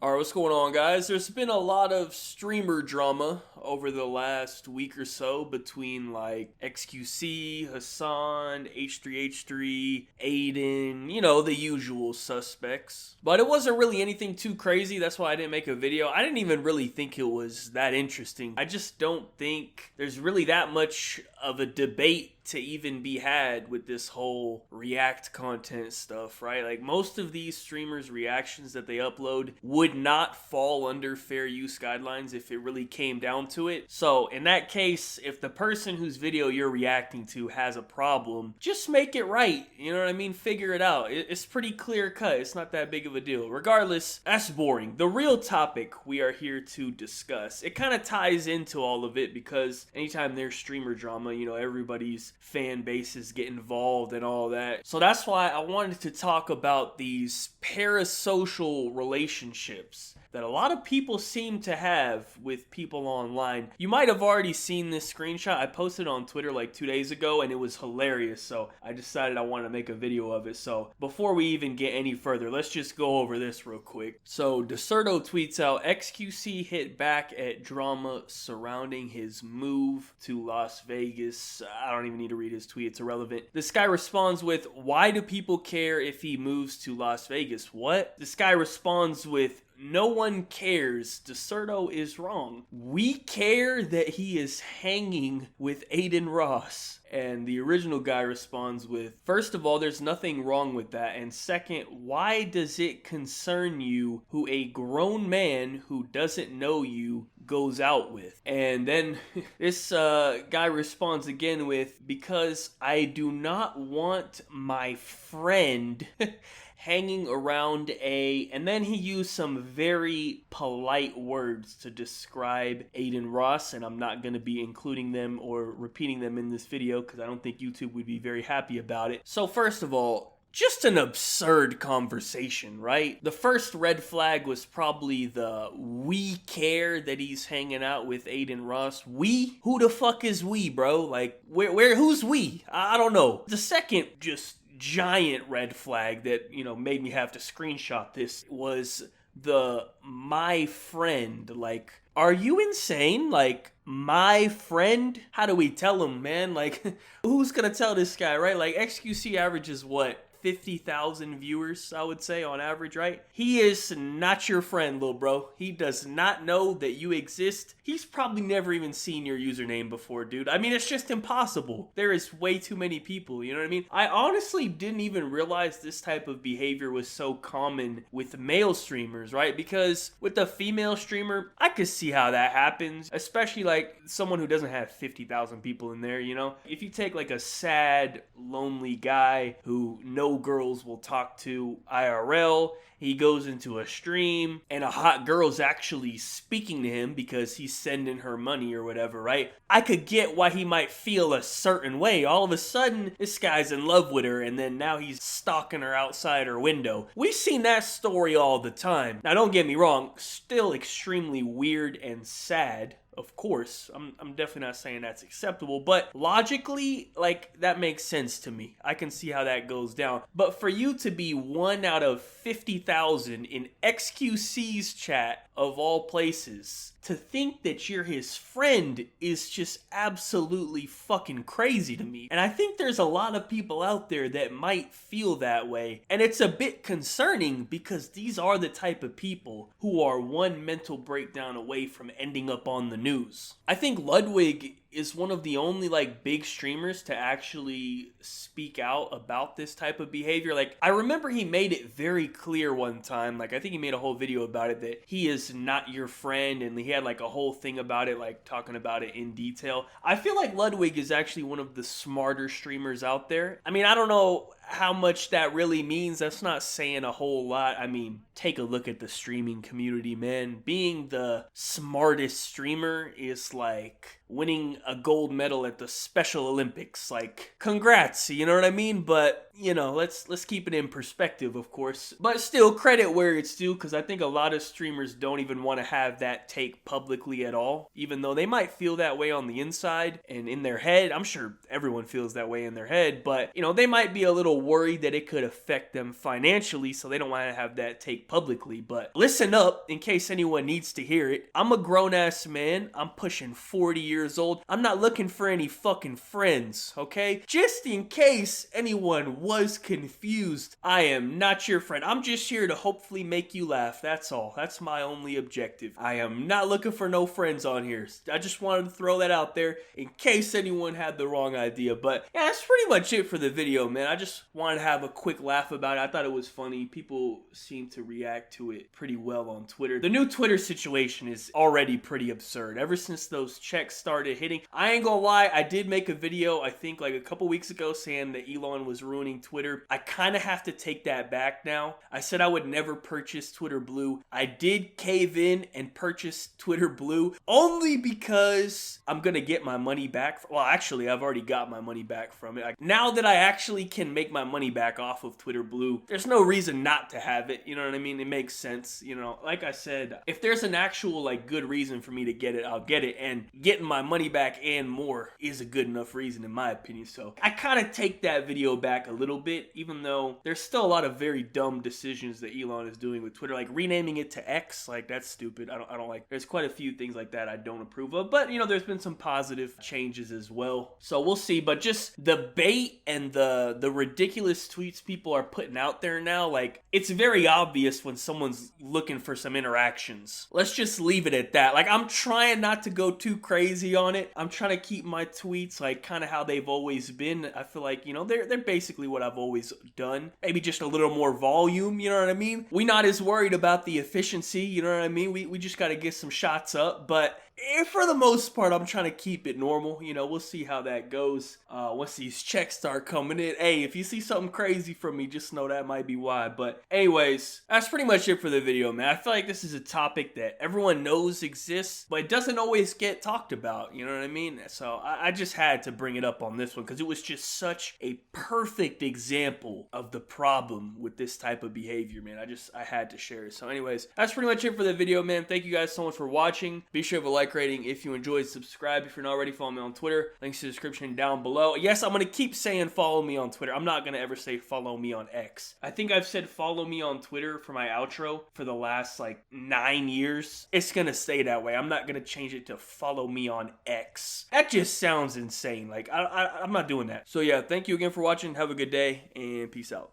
Alright, what's going on, guys? There's been a lot of streamer drama over the last week or so between like XQC, Hassan, H3H3, Aiden, the usual suspects. But it wasn't really anything too crazy, that's why I didn't make a video. I didn't even really think it was that interesting. I just don't think there's really that much of a debate to even be had with this whole react content stuff, right? Like most of these streamers' reactions that they upload would not fall under fair use guidelines if it really came down to it. So in that case, if the person whose video you're reacting to has a problem, just make it right. You know what I mean? Figure it out. It's pretty clear cut. It's not that big of a deal. Regardless, that's boring. The real topic we are here to discuss, it kind of ties into all of it because anytime there's streamer drama, everybody's fan bases get involved and all that. So that's why I wanted to talk about these parasocial relationships that a lot of people seem to have with people online. You might have already seen this screenshot. I posted on Twitter like 2 days ago and it was hilarious, so I decided I wanted to make a video of it. So before we even get any further, let's just go over this real quick. So Deserto tweets out, XQC hit back at drama surrounding his move to Las Vegas. I don't even need to read his tweet, it's irrelevant. This guy responds with, why do people care if he moves to Las Vegas? What? This guy responds with, no one cares. Deserto is wrong. We care that he is hanging with Aiden Ross. And the original guy responds with, first of all, there's nothing wrong with that. And second, why does it concern you who a grown man who doesn't know you goes out with? And then this guy responds again with, because I do not want my friend hanging around and then he used some very polite words to describe Aiden Ross, and I'm not going to be including them or repeating them in this video because I don't think YouTube would be very happy about it. So first of all, just an absurd conversation, right? The first red flag was probably the we care that he's hanging out with Aiden Ross. We? Who the fuck is we, bro? Like, who's we? I don't know. The second just giant red flag that, made me have to screenshot this was the my friend. Like, are you insane? Like, my friend? How do we tell him, man? Like, who's gonna tell this guy, right? Like, XQC averages what? 50,000 viewers, I would say, on average, right? He is not your friend, little bro. He does not know that you exist. He's probably never even seen your username before, dude. I mean, it's just impossible. There is way too many people, you know what I mean? I honestly didn't even realize this type of behavior was so common with male streamers, right? Because with a female streamer, I could see how that happens, especially like someone who doesn't have 50,000 people in there, If you take like a sad, lonely guy who no girls will talk to IRL, he goes into a stream and a hot girl's actually speaking to him because he's sending her money or whatever, right? I could get why he might feel a certain way. All of a sudden, this guy's in love with her and then now he's stalking her outside her window. We've seen that story all the time. Now, don't get me wrong, still extremely weird and sad. Of course, I'm definitely not saying that's acceptable, but logically, like, that makes sense to me. I can see how that goes down. But for you to be 1 out of 50,000 in XQC's chat, of all places, to think that you're his friend is just absolutely fucking crazy to me. And I think there's a lot of people out there that might feel that way. And it's a bit concerning because these are the type of people who are one mental breakdown away from ending up on the news. I think Ludwig is one of the only like big streamers to actually speak out about this type of behavior. Like, I remember he made it very clear one time, like I think he made a whole video about it, that he is not your friend, and he had like a whole thing about it, like talking about it in detail. I feel like Ludwig is actually one of the smarter streamers out there. I mean, I don't know how much that really means. That's not saying a whole lot. I mean, take a look at the streaming community, man. Being the smartest streamer is like winning a gold medal at the Special Olympics. Like, congrats, you know what I mean? But, let's keep it in perspective, of course. But still, credit where it's due, because I think a lot of streamers don't even want to have that take publicly at all, even though they might feel that way on the inside and in their head. I'm sure everyone feels that way in their head, but, they might be a little worried that it could affect them financially, so they don't want to have that take it publicly, but listen up in case anyone needs to hear it. I'm a grown-ass man. I'm pushing 40 years old. I'm not looking for any fucking friends, okay? Just in case anyone was confused, I am not your friend. I'm just here to hopefully make you laugh. That's all. That's my only objective. I am not looking for no friends on here. I just wanted to throw that out there in case anyone had the wrong idea. But yeah, that's pretty much it for the video, man. I just wanted to have a quick laugh about it. I thought it was funny. People seem to react to it pretty well on Twitter. The new Twitter situation is already pretty absurd. Ever since those checks started hitting, I ain't gonna lie, I did make a video, I think like a couple weeks ago, saying that Elon was ruining Twitter. I kind of have to take that back now. I said I would never purchase Twitter Blue. I did cave in and purchase Twitter Blue only because I'm gonna get my money back. Well, actually, I've already got my money back from it. Like, now that I actually can make my money back off of Twitter Blue, there's no reason not to have it. You know what I mean? It makes sense. You know, like I said, if there's an actual like good reason for me to get it, I'll get it. And getting my money back and more is a good enough reason in my opinion. So I kind of take that video back a little bit, even though there's still a lot of very dumb decisions that Elon is doing with Twitter, like renaming it to X. Like, that's stupid. I don't like. There's quite a few things like that I don't approve of, but you know, there's been some positive changes as well. So we'll see. But just the bait and the ridiculous tweets people are putting out there now, like, it's very obvious when someone's looking for some interactions. Let's just leave it at that. Like, I'm trying not to go too crazy on it. I'm trying to keep my tweets like kind of how they've always been. I feel like, you know, they're basically what I've always done. Maybe just a little more volume, you know what I mean? We're not as worried about the efficiency, you know what I mean? We just got to get some shots up, but for the most part, I'm trying to keep it normal. You know, we'll see how that goes once these checks start coming in. Hey, if you see something crazy from me, just know that might be why. But anyways, that's pretty much it for the video, man. I feel like this is a topic that everyone knows exists, but it doesn't always get talked about. You know what I mean? So I just had to bring it up on this one because it was just such a perfect example of the problem with this type of behavior, man. I had to share it. So anyways, that's pretty much it for the video, man. Thank you guys so much for watching. Be sure to like rating if you enjoyed, subscribe if you're not already, follow me on Twitter, links to the description down below. Yes, I'm gonna keep saying follow me on Twitter. I'm not gonna ever say follow me on X. I think I've said follow me on Twitter for my outro for the last like 9 years. It's gonna stay that way. I'm not gonna change it to follow me on X. That just sounds insane. Like I'm not doing that. So yeah, thank you again for watching. Have a good day and peace out.